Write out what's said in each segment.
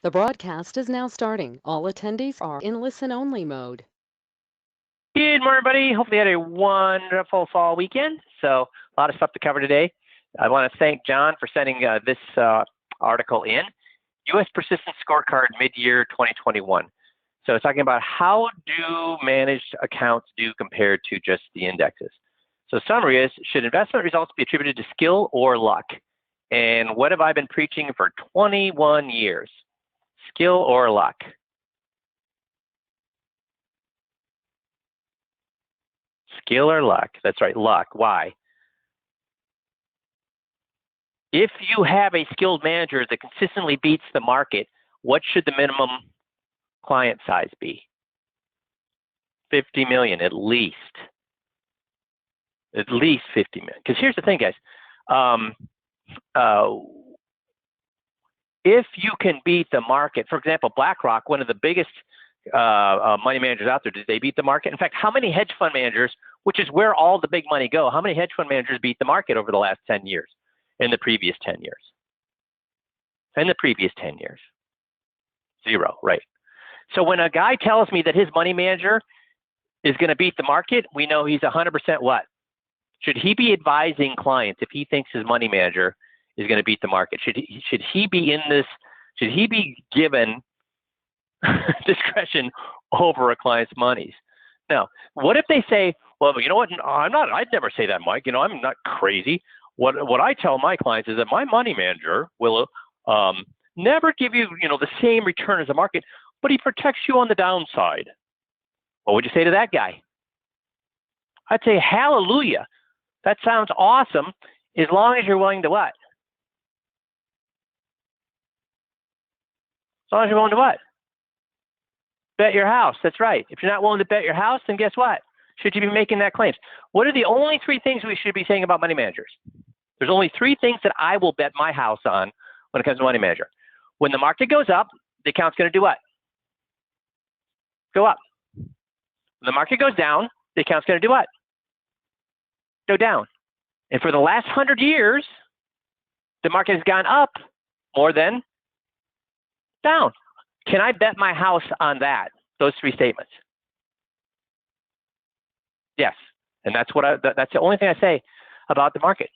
The broadcast is now starting. All attendees are in listen-only mode. Good morning, everybody. Hopefully you had a wonderful fall weekend. So a lot of stuff to cover today. I want to thank John for sending this article in. U.S. Persistence Scorecard Mid-Year 2021. So it's talking about how do managed accounts do compared to just the indexes. So summary is, should investment results be attributed to skill or luck? And what have I been preaching for 21 years? Skill or luck? Skill or luck? That's right, luck. Why? If you have a skilled manager that consistently beats the market, what should the minimum client size be? 50 million at least. At least 50 million. Because here's the thing, guys. If you can beat the market, for example, BlackRock, one of the biggest money managers out there, did they beat the market? In fact, how many hedge fund managers, which is where all the big money go, how many hedge fund managers beat the market over the last 10 years, in the previous 10 years? In the previous 10 years? Zero, right. So when a guy tells me that his money manager is going to beat the market, we know he's 100% what? Should he be advising clients if he thinks his money manager is going to beat the market? Should he be in this? Should he be given discretion over a client's monies? Now, what if they say, well, you know what? I'd never say that, Mike. I'm not crazy. What I tell my clients is that my money manager will never give you, the same return as the market, but he protects you on the downside. What would you say to that guy? I'd say, hallelujah. That sounds awesome, as long as you're willing to what? As long as you're willing to what? Bet your house. That's right. If you're not willing to bet your house, then guess what? Should you be making that claims? What are the only three things we should be saying about money managers? There's only three things that I will bet my house on when it comes to money manager. When the market goes up, the account's going to do what? Go up. When the market goes down, the account's going to do what? Go down. And for the last 100 years, the market has gone up more than down. Can I bet my house on that? Those three statements? Yes. And that's the only thing I say about the market.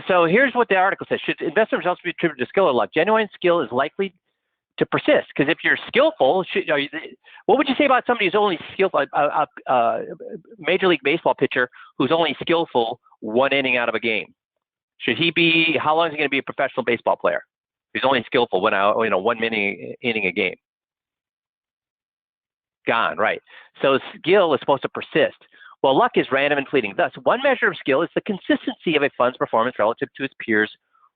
So here's what the article says. Should investment results be attributed to skill or luck? Genuine skill is likely to persist, because if you're skillful, what would you say about somebody who's only skillful, a Major League Baseball pitcher who's only skillful one inning out of a game? Should he be? How long is he going to be a professional baseball player? He's only skillful one inning a game. Gone, right? So skill is supposed to persist. Well, luck is random and fleeting. Thus, one measure of skill is the consistency of a fund's performance relative to its peers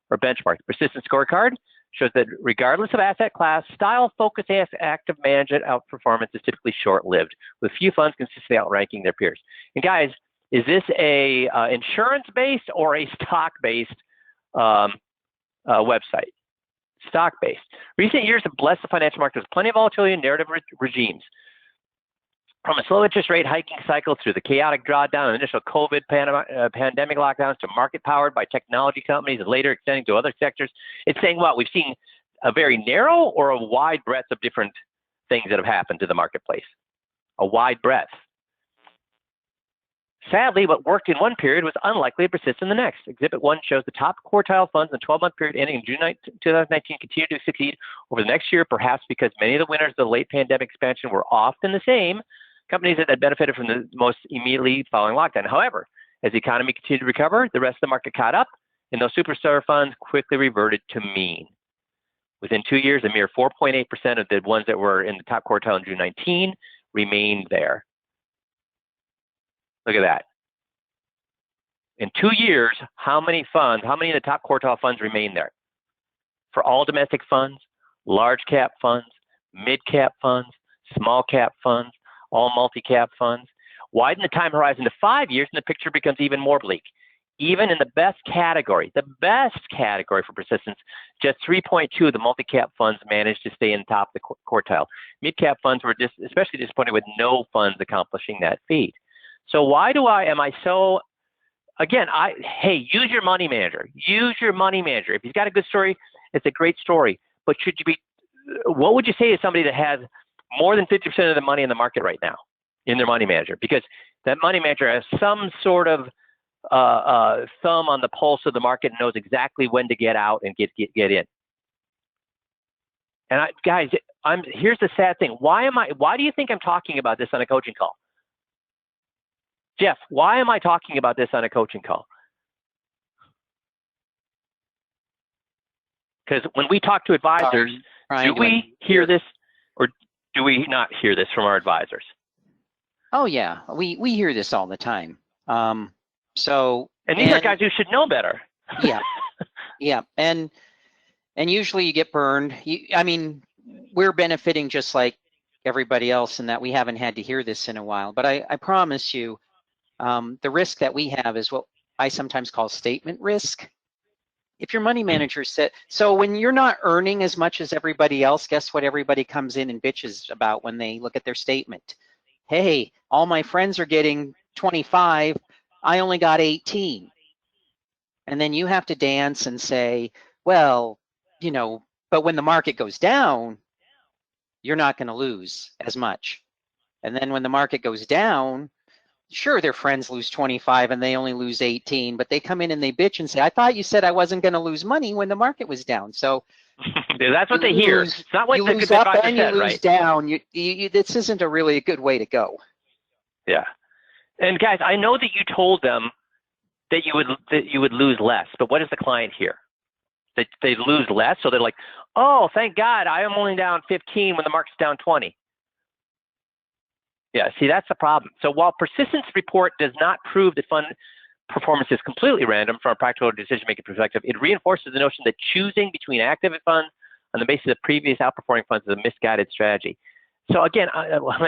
or benchmark. The persistence scorecard shows that regardless of asset class, style, focus, active management outperformance is typically short-lived, with few funds consistently outranking their peers. And guys, is this a insurance-based or a stock-based website? Stock-based. Recent years have blessed the financial market with plenty of volatility and narrative regimes. From a slow interest rate hiking cycle through the chaotic drawdown and initial COVID pandemic lockdowns to market powered by technology companies and later extending to other sectors, it's saying what? We've seen a very narrow or a wide breadth of different things that have happened to the marketplace. A wide breadth. Sadly, what worked in one period was unlikely to persist in the next. Exhibit 1 shows the top quartile funds in the 12-month period ending in June 2019 continue to succeed over the next year, perhaps because many of the winners of the late pandemic expansion were often the same companies that had benefited from the most immediately following lockdown. However, as the economy continued to recover, the rest of the market caught up, and those superstar funds quickly reverted to mean. Within 2 years, a mere 4.8% of the ones that were in the top quartile in June 19 remained there. Look at that. In 2 years, how many of the top quartile funds remain there? For all domestic funds, large cap funds, mid cap funds, small cap funds, all multi-cap funds. Widen the time horizon to 5 years, and the picture becomes even more bleak. Even in the best category for persistence, just 3.2 of the multi-cap funds managed to stay in top of the quartile. Mid-cap funds were especially disappointed with no funds accomplishing that feat. So why am I so, again, hey, use your money manager. Use your money manager. If he's got a good story, it's a great story. But what would you say to somebody that has more than 50% of the money in the market right now in their money manager? Because that money manager has some sort of thumb on the pulse of the market and knows exactly when to get out and get in. And guys, here's the sad thing. Why do you think I'm talking about this on a coaching call? Jeff, why am I talking about this on a coaching call? Because when we talk to advisors, do we hear this or do we not hear this from our advisors? Oh yeah, we hear this all the time. And these are guys who should know better. Yeah, yeah, and usually you get burned. I mean, we're benefiting just like everybody else in that we haven't had to hear this in a while. But I promise you, the risk that we have is what I sometimes call statement risk. If your money manager said, so when you're not earning as much as everybody else, guess what everybody comes in and bitches about when they look at their statement? Hey, all my friends are getting 25, I only got 18. And then you have to dance and say, well, you know, but when the market goes down, you're not going to lose as much. And then when the market goes down, sure, their friends lose 25 and they only lose 18, but they come in and they bitch and say, I thought you said I wasn't going to lose money when the market was down. So that's what they hear. It's not what the lose up and you said, lose right? down. This isn't a really good way to go. Yeah. And guys, I know that you told them that you would lose less, but what does the client hear? That they lose less, so they're like, oh, thank God, I am only down 15 when the market's down 20. Yeah, see, that's the problem. So while persistence report does not prove that fund performance is completely random from a practical decision-making perspective, it reinforces the notion that choosing between active funds on the basis of previous outperforming funds is a misguided strategy. So again,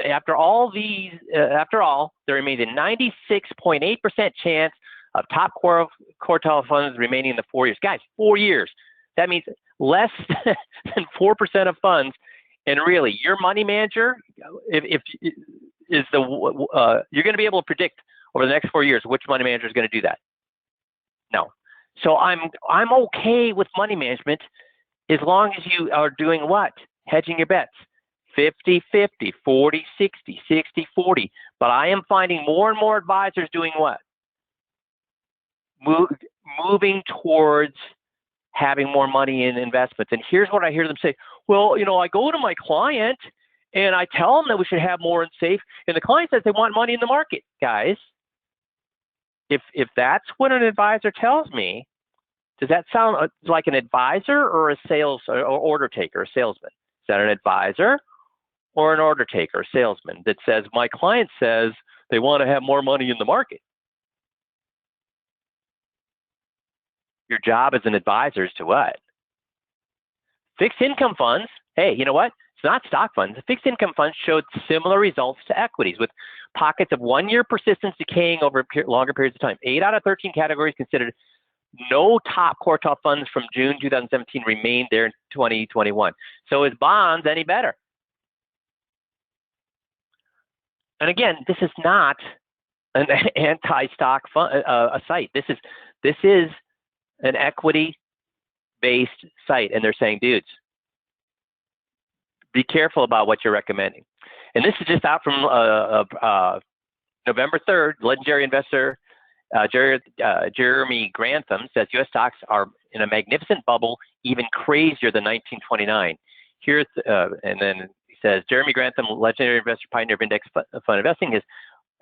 after all, there remains a 96.8% chance of top quartile funds remaining in the 4 years. Guys, 4 years. That means less than 4% of funds. And really, your money manager, you're going to be able to predict over the next 4 years which money manager is going to do that. No. So I'm okay with money management as long as you are doing what? Hedging your bets. 50-50, 40-60, 60-40. But I am finding more and more advisors doing what? Moving towards having more money in investments. And here's what I hear them say. Well, you know, I go to my client and I tell them that we should have more in safe, and the client says they want money in the market. Guys, if that's what an advisor tells me, does that sound like an advisor or a sales or order taker, a salesman? Is that an advisor or an order taker, a salesman that says, my client says they want to have more money in the market? Your job as an advisor is to what? Fixed income funds. Hey, you know what? It's not stock funds. Fixed income funds showed similar results to equities, with pockets of 1 year persistence decaying over longer periods of time. 8 out of 13 categories considered no top quartile funds from June 2017 remained there in 2021. So is bonds any better? And again, this is not an anti-stock site. This is an equity-based site, and they're saying, dudes, be careful about what you're recommending. And this is just out from November 3rd. Legendary investor Jeremy Grantham says U.S. stocks are in a magnificent bubble, even crazier than 1929. Here's and then he says Jeremy Grantham, legendary investor, pioneer of index fund investing, has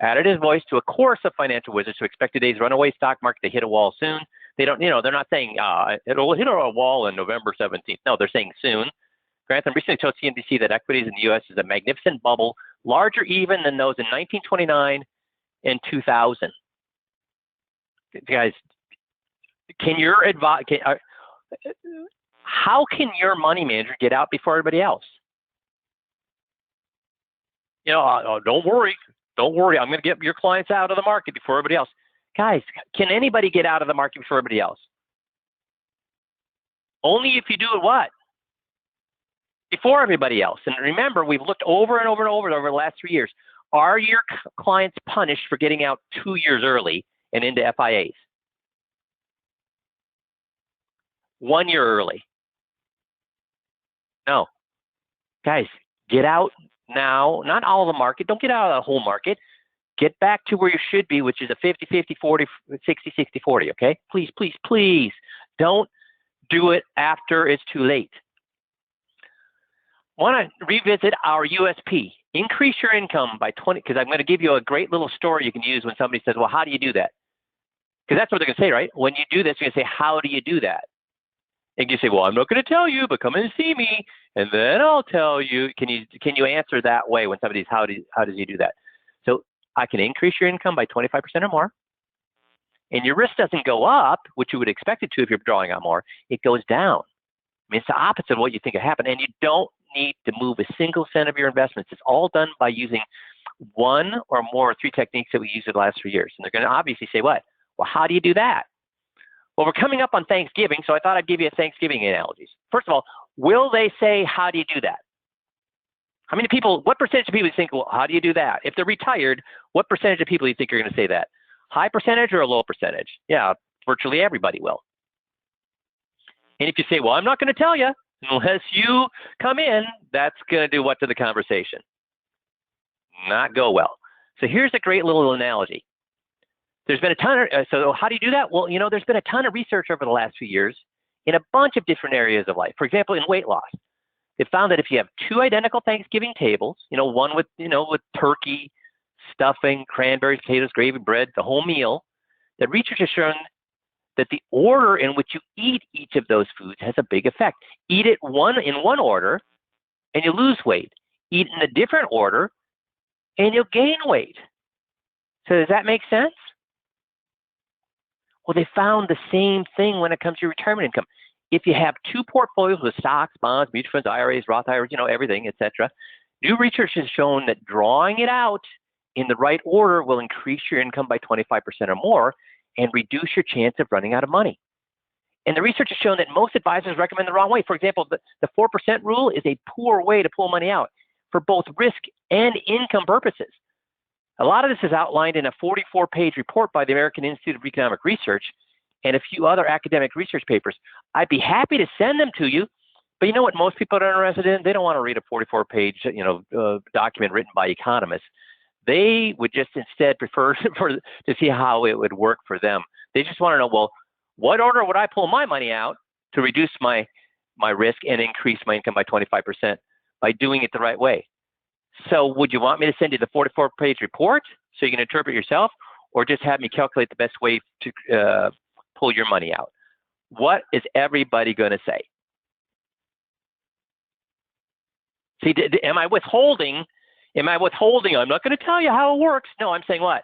added his voice to a chorus of financial wizards who expect today's runaway stock market to hit a wall soon. They don't, they're not saying it'll hit a wall in November 17th. No, they're saying soon. Grantham recently told CNBC that equities in the U.S. is a magnificent bubble, larger even than those in 1929 and 2000. Guys, how can your money manager get out before everybody else? Don't worry. I'm going to get your clients out of the market before everybody else. Guys, can anybody get out of the market before everybody else? Only if you do it what? Before everybody else. And remember, we've looked over and over and over the last 3 years. Are your clients punished for getting out 2 years early and into FIAs? 1 year early? No. Guys, get out now. Not all of the market. Don't get out of the whole market. Get back to where you should be, which is a 50-50, 40, 60-60, 40, okay? Please, please, please don't do it after it's too late. Want to revisit our USP. Increase your income by 20, because I'm going to give you a great little story you can use when somebody says, well, how do you do that? Because that's what they're going to say, right? When you do this, you're going to say, how do you do that? And you say, well, I'm not going to tell you, but come in and see me, and then I'll tell you. Can you answer that way when somebody's, how does you do that? So I can increase your income by 25% or more, and your risk doesn't go up, which you would expect it to if you're drawing out more. It goes down. I mean, it's the opposite of what you think would happen, and you don't need to move a single cent of your investments. It's all done by using one or more or three techniques that we used in the last 3 years. And they're going to obviously say, what? Well, how do you do that? Well, we're coming up on Thanksgiving, so I thought I'd give you a Thanksgiving analogies. First of all, will they say, how do you do that? How many people, what percentage of people do you think, well, how do you do that? If they're retired, what percentage of people do you think are going to say that? High percentage or a low percentage? Yeah, virtually everybody will. And if you say, well, I'm not going to tell you unless you come in, that's going to do what to the conversation? Not go well. So here's a great little analogy. There's been a ton of, so how do you do that? Well, there's been a ton of research over the last few years in a bunch of different areas of life. For example, in weight loss, it found that if you have two identical Thanksgiving tables, one with, with turkey, stuffing, cranberries, potatoes, gravy, bread, the whole meal, that research has shown that the order in which you eat each of those foods has a big effect. Eat it in one order and you lose weight. Eat in a different order and you'll gain weight. So does that make sense? Well, they found the same thing when it comes to your retirement income. If you have two portfolios with stocks, bonds, mutual funds, IRAs, Roth IRAs, everything, etc., new research has shown that drawing it out in the right order will increase your income by 25% or more and reduce your chance of running out of money. And the research has shown that most advisors recommend the wrong way. For example, the 4% rule is a poor way to pull money out for both risk and income purposes. A lot of this is outlined in a 44-page report by the American Institute of Economic Research and a few other academic research papers. I'd be happy to send them to you, but you know what most people are interested in? They don't want to read a 44-page document written by economists. They would just instead prefer to see how it would work for them. They just want to know, well, what order would I pull my money out to reduce my risk and increase my income by 25% by doing it the right way? So would you want me to send you the 44-page report so you can interpret yourself, or just have me calculate the best way to pull your money out? What is everybody going to say? See, am I withholding? I'm not going to tell you how it works. No, I'm saying what?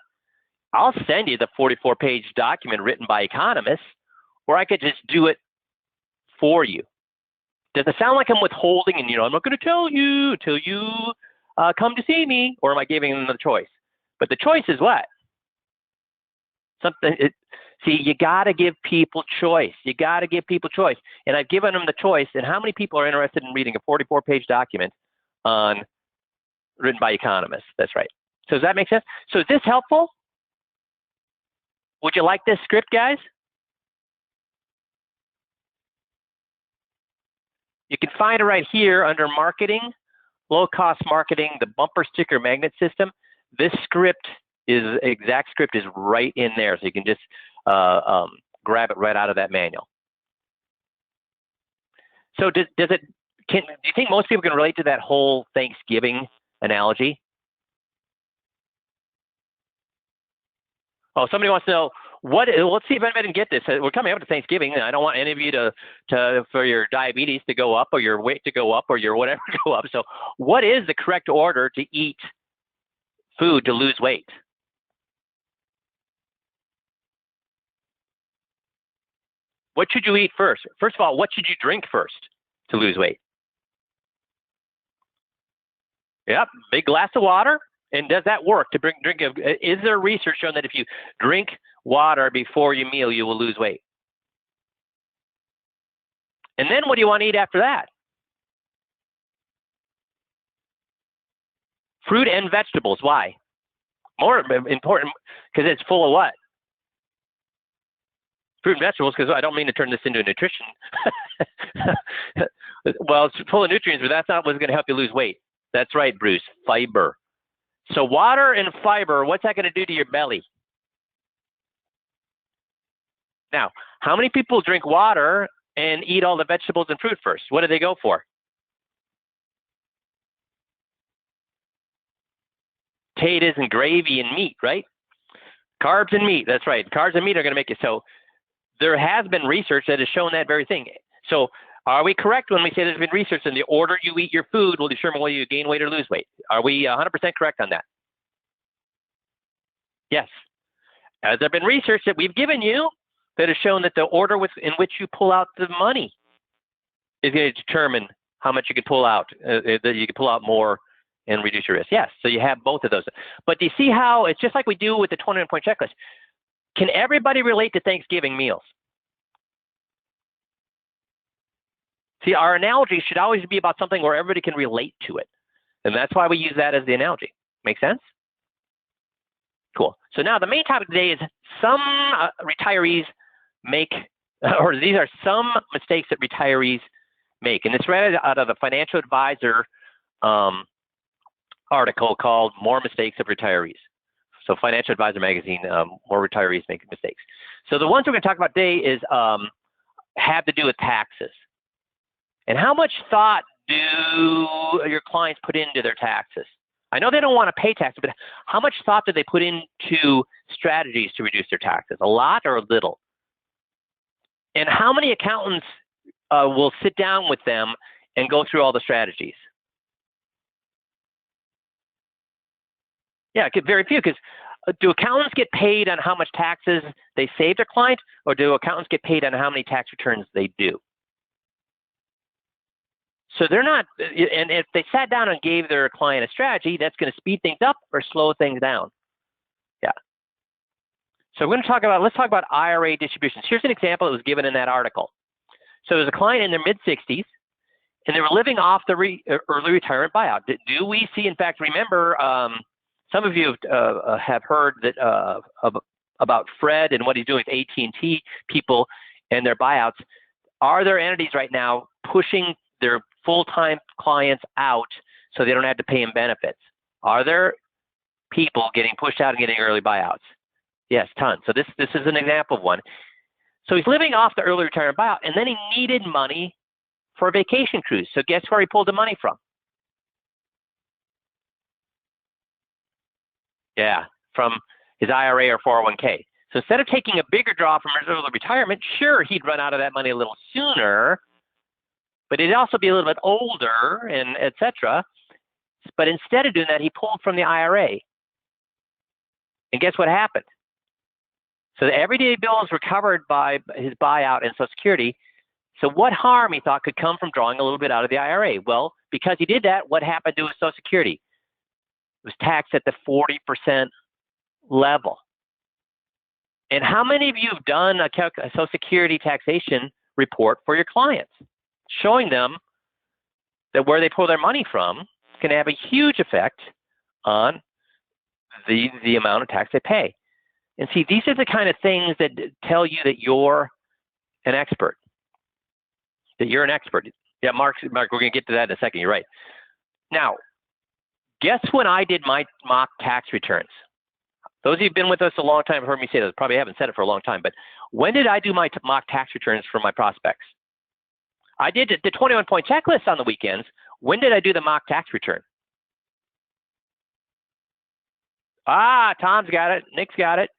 I'll send you the 44-page document written by economists, or I could just do it for you. Does it sound like I'm withholding and, I'm not going to tell you till you come to see me, or am I giving them the choice? But the choice is what? See, you got to give people choice. You got to give people choice. And I've given them the choice. And how many people are interested in reading a 44-page document written by economists? That's right. So does that make sense? So is this helpful? Would you like this script, guys? You can find it right here under marketing, low-cost marketing, the bumper sticker magnet system. This script exact script is right in there, so you can just grab it right out of that manual. So do you think most people can relate to that whole Thanksgiving analogy? Oh, somebody wants to know let's see if anybody can get this. We're coming up to Thanksgiving, and I don't want any of you for your diabetes to go up, or your weight to go up, or your whatever to go up. So what is the correct order to eat food to lose weight? What should you eat first? First of all, what should you drink first to lose weight? Yep, big glass of water. And does that work to drink? Is there research showing that if you drink water before your meal, you will lose weight? And then what do you want to eat after that? Fruit and vegetables. Why? More important, because it's full of what? fruit and vegetables, because I don't mean to turn this into nutrition. Well, it's full of nutrients, but that's not what's going to help you lose weight. That's right, Bruce, fiber. So water and fiber, what's that going to do to your belly? Now, how many people drink water and eat all the vegetables and fruit first? What do they go for? Potatoes and gravy and meat, right? Carbs and meat, that's right. Carbs and meat are going to make it so. There has been research that has shown that very thing. So are we correct when we say there's been research in the order you eat your food will determine whether you gain weight or lose weight? Are we 100% correct on that? Yes. Has there been research that we've given you that has shown that the order in which you pull out the money is going to determine how much you can pull out, that you can pull out more and reduce your risk? Yes. So you have both of those. But do you see how it's just like we do with the 21-point checklist? Can everybody relate to Thanksgiving meals? See, our analogy should always be about something where everybody can relate to it. And that's why we use that as the analogy. Make sense? Cool. So now the main topic today is some retirees make, or these are some mistakes that retirees make. And it's right out of the Financial Advisor article called More Mistakes of Retirees. So Financial Advisor magazine, more retirees make mistakes. So the ones we're going to talk about today is have to do with taxes. And how much thought do your clients put into their taxes? I know they don't want to pay taxes, but how much thought do they put into strategies to reduce their taxes? A lot or a little? And how many accountants will sit down with them and go through all the strategies? Yeah, very few, because do accountants get paid on how much taxes they save their client, or do accountants get paid on how many tax returns they do? So they're not, and if they sat down and gave their client a strategy, that's going to speed things up or slow things down. Yeah. So we're going to let's talk about IRA distributions. Here's an example that was given in that article. So there's a client in their mid-60s, and they were living off the early retirement buyout. Do we see, in fact, remember, some of you have heard that about Fred and what he's doing with AT&T people and their buyouts. Are there entities right now pushing their full-time clients out so they don't have to pay them benefits? Are there people getting pushed out and getting early buyouts? Yes, tons. So this is an example of one. So he's living off the early retirement buyout, and then he needed money for a vacation cruise. So guess where he pulled the money from? Yeah, from his IRA or 401k. So instead of taking a bigger draw from his early retirement, sure, he'd run out of that money a little sooner, but he'd also be a little bit older and et cetera. But instead of doing that, he pulled from the IRA. And guess what happened? So the everyday bills were covered by his buyout and Social Security. So what harm he thought could come from drawing a little bit out of the IRA? Well, because he did that, what happened to his Social Security? It was taxed at the 40% level. And how many of you have done a Social Security taxation report for your clients, showing them that where they pull their money from can have a huge effect on the amount of tax they pay? And see, these are the kind of things that tell you that you're an expert. That you're an expert. Yeah, Mark, we're going to get to that in a second. You're right. Now, guess when I did my mock tax returns? Those of you who've been with us a long time have heard me say this. Probably haven't said it for a long time, but when did I do my mock tax returns for my prospects? I did the 21-point checklist on the weekends. When did I do the mock tax return? Ah, Tom's got it. Nick's got it.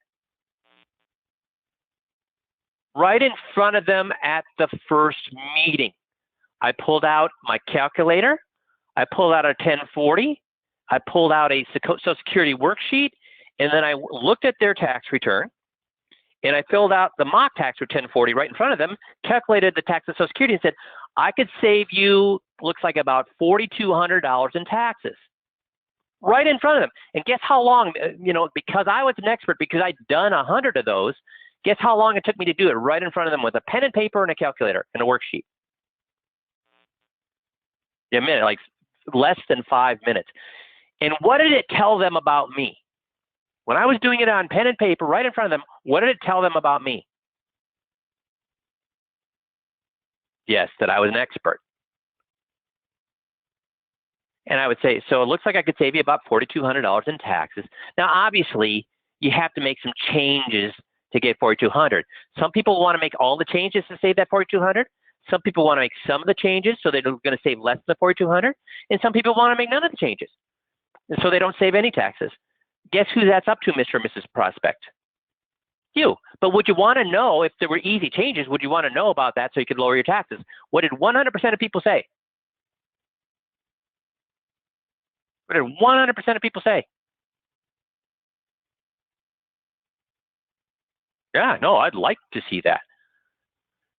Right in front of them at the first meeting. I pulled out my calculator. I pulled out a 1040. I pulled out a Social Security worksheet, and then I looked at their tax return, and I filled out the mock tax for 1040 right in front of them, calculated the tax of Social Security, and said, I could save you, looks like about $4,200 in taxes. Right in front of them. And guess how long, because I was an expert, because I'd done 100 of those, guess how long it took me to do it right in front of them with a pen and paper and a calculator and a worksheet? Yeah, a minute, like less than 5 minutes. And what did it tell them about me? When I was doing it on pen and paper right in front of them, what did it tell them about me? Yes, that I was an expert. And I would say, so it looks like I could save you about $4,200 in taxes. Now, obviously, you have to make some changes to get $4,200. Some people want to make all the changes to save that $4,200. Some people want to make some of the changes, so they're going to save less than $4,200. And some people want to make none of the changes, and so they don't save any taxes. Guess who that's up to, Mr. and Mrs. Prospect? You. But would you want to know if there were easy changes? Would you want to know about that so you could lower your taxes? What did 100% of people say? What did 100% of people say? Yeah, no, I'd like to see that.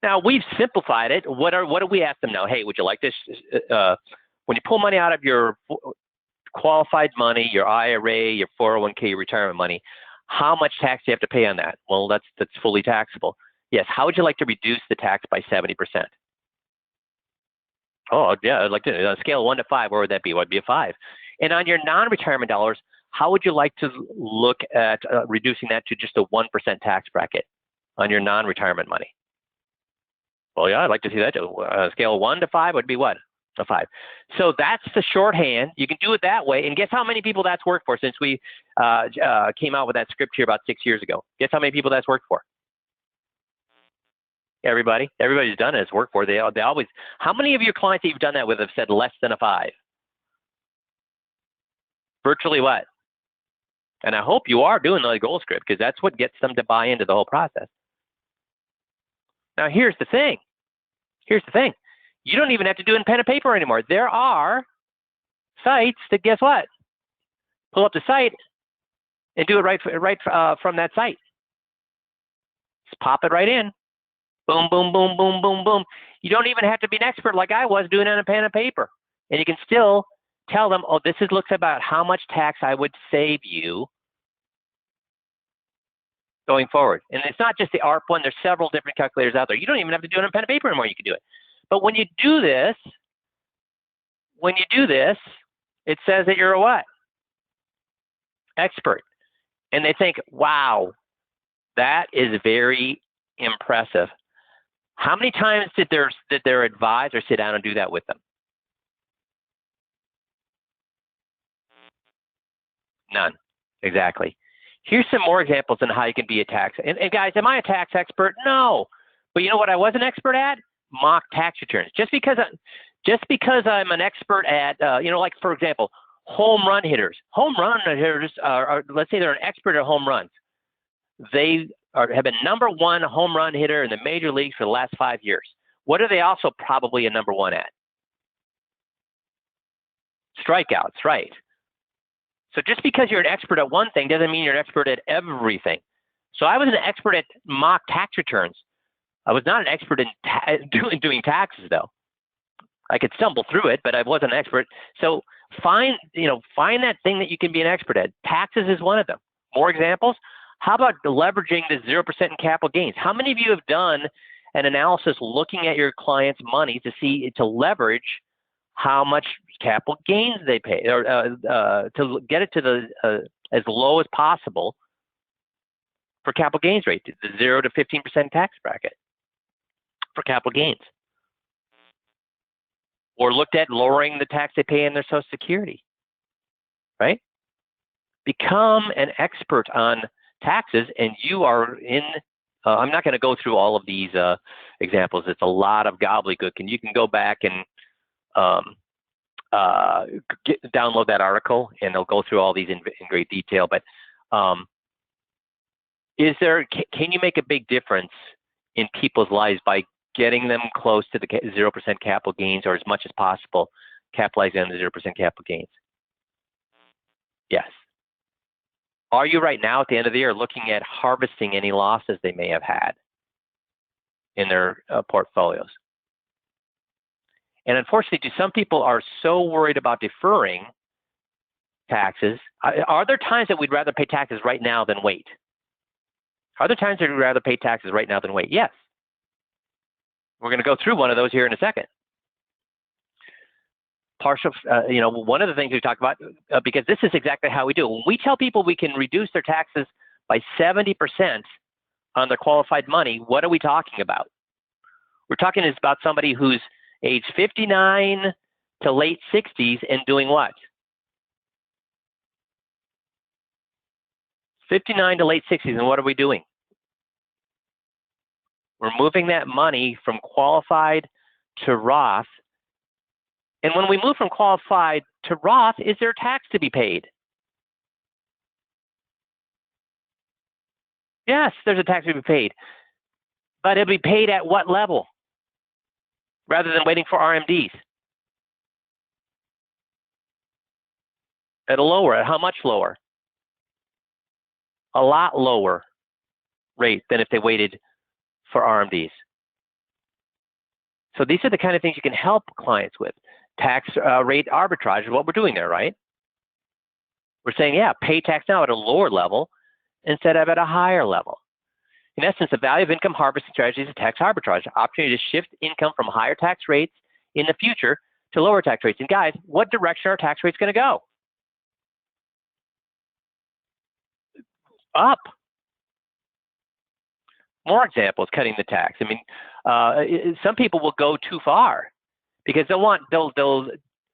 Now, we've simplified it. What do we ask them now? Hey, would you like this? When you pull money out of your qualified money, your IRA, your 401k, your retirement money, how much tax do you have to pay on that? Well, that's fully taxable. Yes, how would you like to reduce the tax by 70%? Oh, yeah, I'd like to, on a scale of 1 to 5, where would that be? What would be a 5? And on your non-retirement dollars, how would you like to look at reducing that to just a 1% tax bracket on your non-retirement money? Well, yeah, I'd like to see that. On a scale of 1 to 5 would be what? A 5. So that's the shorthand. You can do it that way. And guess how many people that's worked for since we came out with that script here about 6 years ago? Guess how many people that's worked for? Everybody. Everybody's done it. It's worked for. They always. How many of your clients that you've done that with have said less than a 5? Virtually what? And I hope you are doing the goal script, because that's what gets them to buy into the whole process. Now, here's the thing. Here's the thing. You don't even have to do it in pen and paper anymore. There are sites that, guess what? Pull up the site and do it right from that site. Just pop it right in. Boom, boom, boom, boom, boom, boom. You don't even have to be an expert like I was doing it on a pen and paper. And you can still tell them, oh, this looks about how much tax I would save you going forward. And it's not just the ARP one. There's several different calculators out there. You don't even have to do it on pen and paper anymore. You can do it. But when you do this, it says that you're a what? Expert. And they think, wow, that is very impressive. How many times did their advisor sit down and do that with them? None. Exactly. Here's some more examples on how you can be a tax. And guys, am I a tax expert? No. But you know what I was an expert at? Mock tax returns. Just because I'm an expert at, like, for example, home run hitters. Home run hitters are, let's say they're an expert at home runs. They have been #1 home run hitter in the major leagues for the last 5 years. What are they also probably a #1 at? Strikeouts, right. So just because you're an expert at one thing doesn't mean you're an expert at everything. So I was an expert at mock tax returns. I was not an expert in doing taxes, though. I could stumble through it, but I wasn't an expert. So find that thing that you can be an expert at. Taxes is one of them. More examples? How about leveraging the 0% in capital gains? How many of you have done an analysis looking at your client's money to leverage how much capital gains they pay, or to get it to the as low as possible for capital gains rate, the 0 to 15% tax bracket for capital gains? Or looked at lowering the tax they pay in their Social Security, right? Become an expert on taxes, and you are in. I'm not going to go through all of these examples. It's a lot of gobbledygook, and you can go back and download that article, and they'll go through all these in great detail. But can you make a big difference in people's lives by getting them close to the 0% capital gains, or as much as possible capitalizing on the 0% capital gains? Yes. Are you right now at the end of the year looking at harvesting any losses they may have had in their portfolios? And unfortunately, some people are so worried about deferring taxes. Are there times that we'd rather pay taxes right now than wait? Are there times that we'd rather pay taxes right now than wait? Yes. We're going to go through one of those here in a second. Partial, one of the things we talk about, because this is exactly how we do it. When we tell people we can reduce their taxes by 70% on their qualified money, what are we talking about? We're talking about somebody who's age 59 to late 60s and doing what? 59 to late 60s, and what are we doing? We're moving that money from qualified to Roth. And when we move from qualified to Roth, is there tax to be paid? Yes, there's a tax to be paid. But it'll be paid at what level? Rather than waiting for RMDs. At a lower, at how much lower? A lot lower rate than if they waited for RMDs. So these are the kind of things you can help clients with. Tax rate arbitrage is what we're doing there, right? We're saying, yeah, pay tax now at a lower level instead of at a higher level. In essence, the value of income harvesting strategy is a tax arbitrage, opportunity to shift income from higher tax rates in the future to lower tax rates. And guys, what direction are tax rates going to go? Up. More examples, cutting the tax. I mean, some people will go too far because they'll want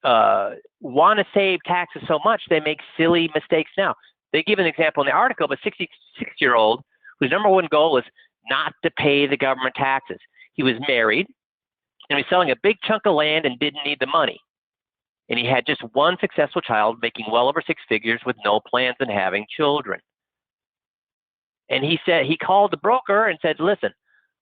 to save taxes so much they make silly mistakes now. They give an example in the article of a 66-year-old whose number one goal was not to pay the government taxes. He was married and he was selling a big chunk of land and didn't need the money. And he had just one successful child making well over 6 figures with no plans on having children. And he said, he called the broker and said, listen,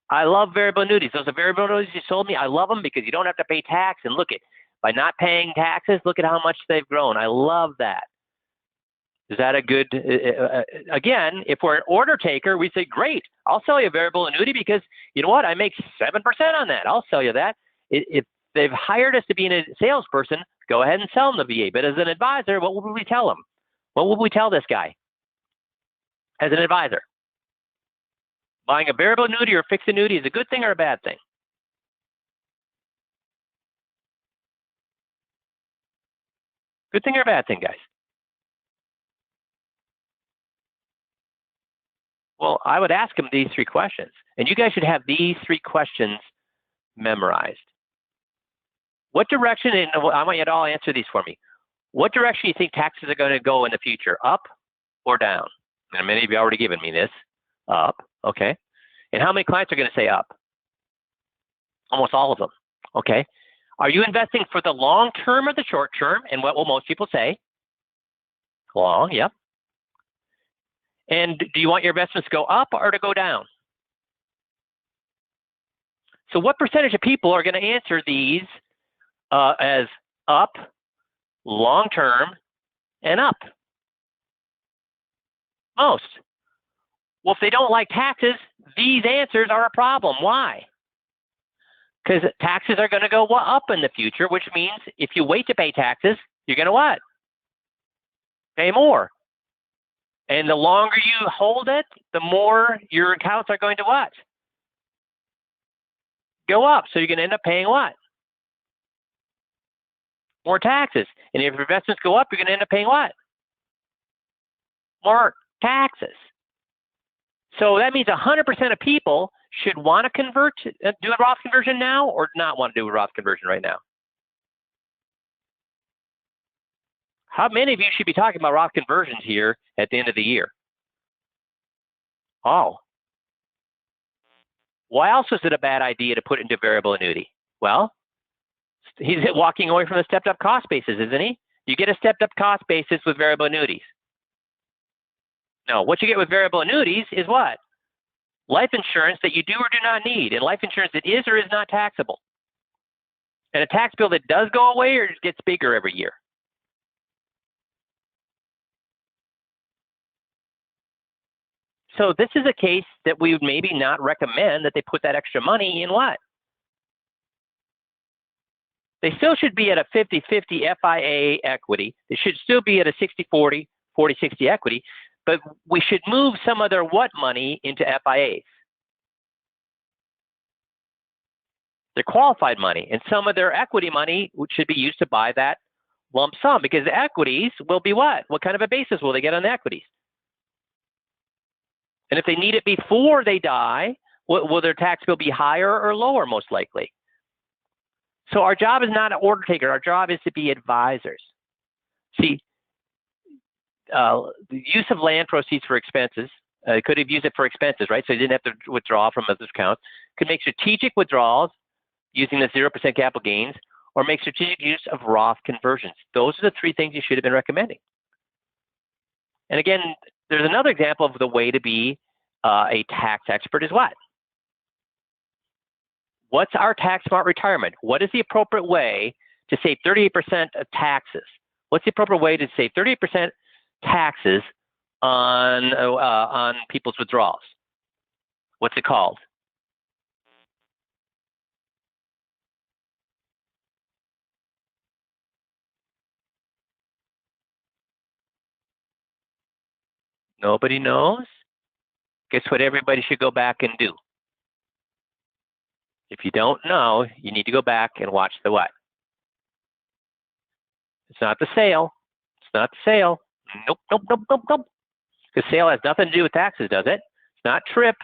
I love variable annuities. Those are variable annuities you sold me. I love them because you don't have to pay tax. And look at, by not paying taxes, look at how much they've grown. I love that. Is that a good, again, if we're an order taker, we say, great, I'll sell you a variable annuity because you know what? I make 7% on that. I'll sell you that. If they've hired us to be a salesperson, go ahead and sell them the VA. But as an advisor, what would we tell them? What would we tell this guy as an advisor? Buying a variable annuity or a fixed annuity is a good thing or a bad thing? Good thing or a bad thing, guys? Well, I would ask them these 3 questions. And you guys should have these 3 questions memorized. What direction, and I want you to all answer these for me. What direction do you think taxes are going to go in the future, up or down? And many of you already given me this, up, okay. And how many clients are going to say up? Almost all of them, okay. Are you investing for the long term or the short term? And what will most people say? Long, yep. And do you want your investments to go up or to go down? So what percentage of people are going to answer these as up, long term, and up? Most. Well, if they don't like taxes, these answers are a problem. Why? Because taxes are going to go up in the future, which means if you wait to pay taxes, you're going to what? Pay more. And the longer you hold it, the more your accounts are going to what? Go up. So you're going to end up paying what? More taxes. And if your investments go up, you're going to end up paying what? More taxes. So that means 100% of people should want to convert, do a Roth conversion now or not want to do a Roth conversion right now. How many of you should be talking about Roth conversions here at the end of the year? Oh. Why else is it a bad idea to put into variable annuity? Well, he's walking away from the stepped up cost basis, isn't he? You get a stepped up cost basis with variable annuities. No, what you get with variable annuities is what? Life insurance that you do or do not need, and life insurance that is or is not taxable. And a tax bill that does go away or gets bigger every year. So this is a case that we would maybe not recommend that they put that extra money in what? They still should be at a 50-50 FIA equity. They should still be at a 60-40, 40-60 equity, but we should move some of their what money into FIAs. Their qualified money, and some of their equity money should be used to buy that lump sum, because the equities will be what? What kind of a basis will they get on the equities? And if they need it before they die, Will their tax bill be higher or lower, most likely? So our job is not an order taker. Our job is to be advisors. See, the use of land proceeds for expenses, could have used it for expenses, right? So you didn't have to withdraw from other accounts. Could make strategic withdrawals using the 0% capital gains, or make strategic use of Roth conversions. Those are the three things you should have been recommending. And again, there's another example of the way to be a tax expert is what? What's our tax smart retirement? What is the appropriate way to save 38% of taxes? What's the appropriate way to save 38% taxes on people's withdrawals? What's it called? Nobody knows? Guess what everybody should go back and do? If you don't know, you need to go back and watch the what? It's not the sale. It's not the sale. Nope, nope, nope, nope, nope. The sale has nothing to do with taxes, does it? It's not trip.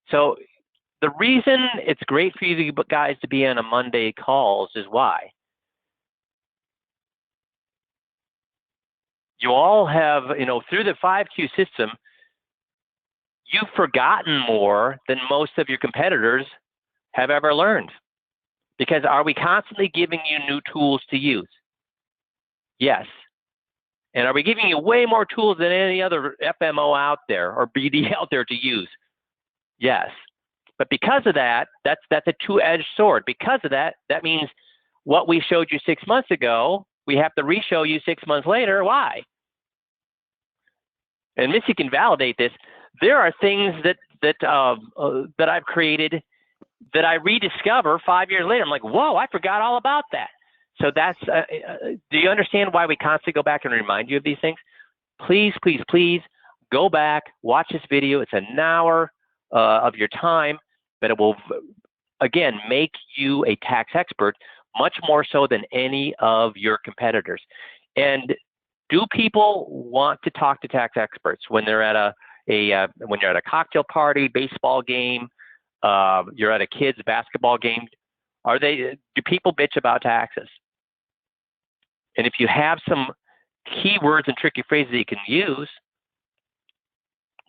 So the reason it's great for you guys to be on a Monday calls is why? You all have, through the 5Q system, you've forgotten more than most of your competitors have ever learned. Because are we constantly giving you new tools to use? Yes. And are we giving you way more tools than any other FMO out there or BD out there to use? Yes. But because of that, that's a two-edged sword. Because of that, that means what we showed you 6 months ago, we have to re-show you 6 months later. Why? And Missy can validate this. There are things that I've created that I rediscover 5 years later. I'm like, whoa, I forgot all about that. So that's, do you understand why we constantly go back and remind you of these things? Please, please, please go back, watch this video. It's an hour of your time, but it will, again, make you a tax expert much more so than any of your competitors. And do people want to talk to tax experts when they're at when you're at a cocktail party, baseball game, you're at a kid's basketball game? Do people bitch about taxes? And if you have some keywords and tricky phrases that you can use,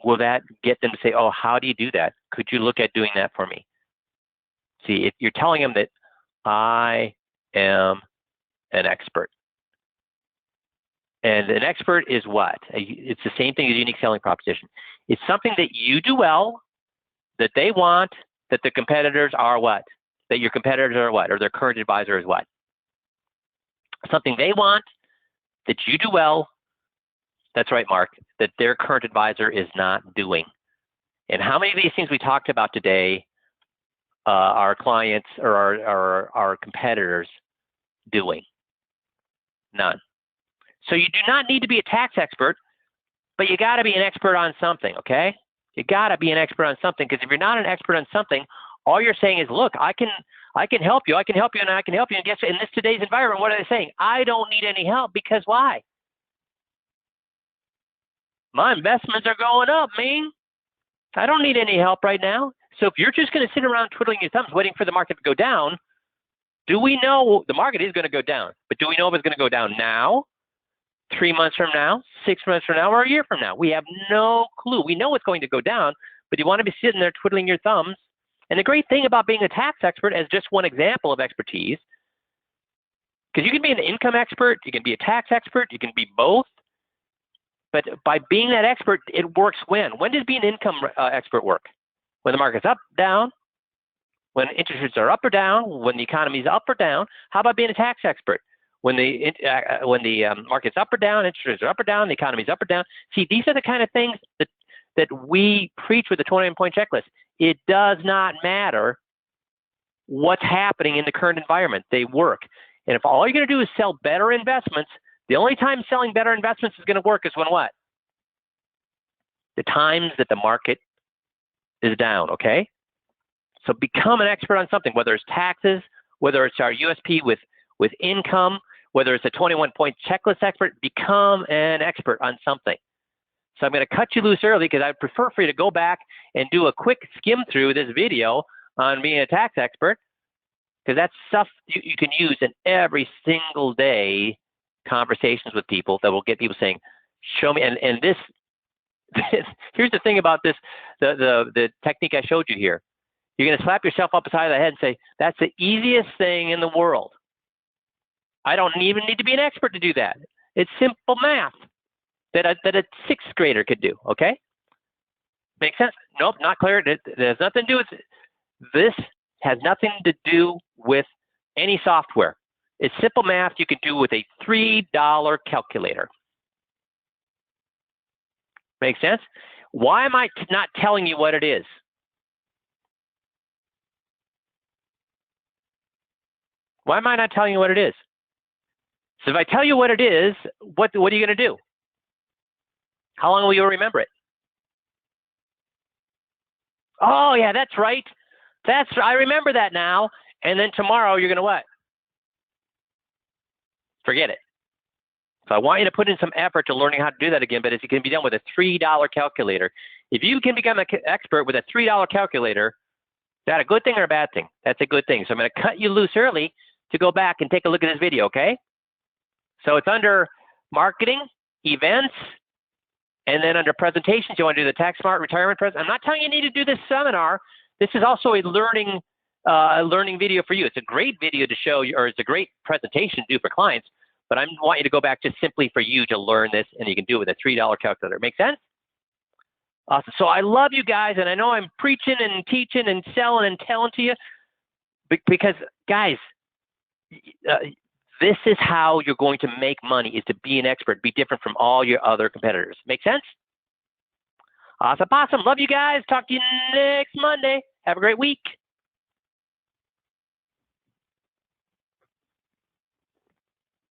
will that get them to say, oh, how do you do that? Could you look at doing that for me? See, if you're telling them that I am an expert. And an expert is what? It's the same thing as unique selling proposition. It's something that you do well, that they want, that the competitors are what? That your competitors are what? Or their current advisor is what? Something they want, that you do well, that's right, Mark, that their current advisor is not doing. And how many of these things we talked about today our clients or our competitors doing? None. So you do not need to be a tax expert, but you got to be an expert on something, okay? You got to be an expert on something, because if you're not an expert on something, all you're saying is, look, I can help you, and I can help you. And guess in this today's environment, what are they saying? I don't need any help, because why? My investments are going up, man. I don't need any help right now. So if you're just going to sit around twiddling your thumbs waiting for the market to go down, do we know the market is going to go down? But do we know if it's going to go down now, 3 months from now, 6 months from now, or a year from now? We have no clue. We know it's going to go down, but you want to be sitting there twiddling your thumbs. And the great thing about being a tax expert, as just one example of expertise, because you can be an income expert, you can be a tax expert, you can be both. But by being that expert, it works when? When does being an income expert work? When the market's up, down, when interest rates are up or down, when the economy is up or down. How about being a tax expert? When the market's up or down, interest rates are up or down, the economy's up or down. See, these are the kind of things that we preach with the 29-point checklist. It does not matter what's happening in the current environment. They work. And if all you're going to do is sell better investments, the only time selling better investments is going to work is when what? The times that the market is down, okay? So become an expert on something, whether it's taxes, whether it's our USP with income, whether it's a 21-point checklist expert, become an expert on something. So I'm going to cut you loose early because I'd prefer for you to go back and do a quick skim through this video on being a tax expert, because that's stuff you can use in every single day conversations with people that will get people saying, show me. And this, here's the thing about this, the technique I showed you here. You're going to slap yourself upside the head and say, that's the easiest thing in the world. I don't even need to be an expert to do that. It's simple math that a sixth grader could do, okay? Make sense? Nope, not clear. It has nothing to do with, this has nothing to do with any software. It's simple math you can do with a $3 calculator. Make sense? Why am I not telling you what it is? Why am I not telling you what it is? So if I tell you what it is, what are you going to do? How long will you remember it? Oh, yeah, that's right. I remember that now. And then tomorrow you're going to what? Forget it. So I want you to put in some effort to learning how to do that again, but it can be done with a $3 calculator. If you can become an expert with a $3 calculator, is that a good thing or a bad thing? That's a good thing. So I'm going to cut you loose early to go back and take a look at this video, okay? So it's under marketing, events, and then under presentations, you want to do the Tax Smart Retirement Present. I'm not telling you need to do this seminar. This is also a learning video for you. It's a great video to show you, or it's a great presentation to do for clients, but I want you to go back just simply for you to learn this, and you can do it with a $3 calculator. Make sense? Awesome. So I love you guys, and I know I'm preaching and teaching and selling and telling to you, because guys, this is how you're going to make money, is to be an expert, be different from all your other competitors. Make sense? Awesome. Awesome. Love you guys. Talk to you next Monday. Have a great week.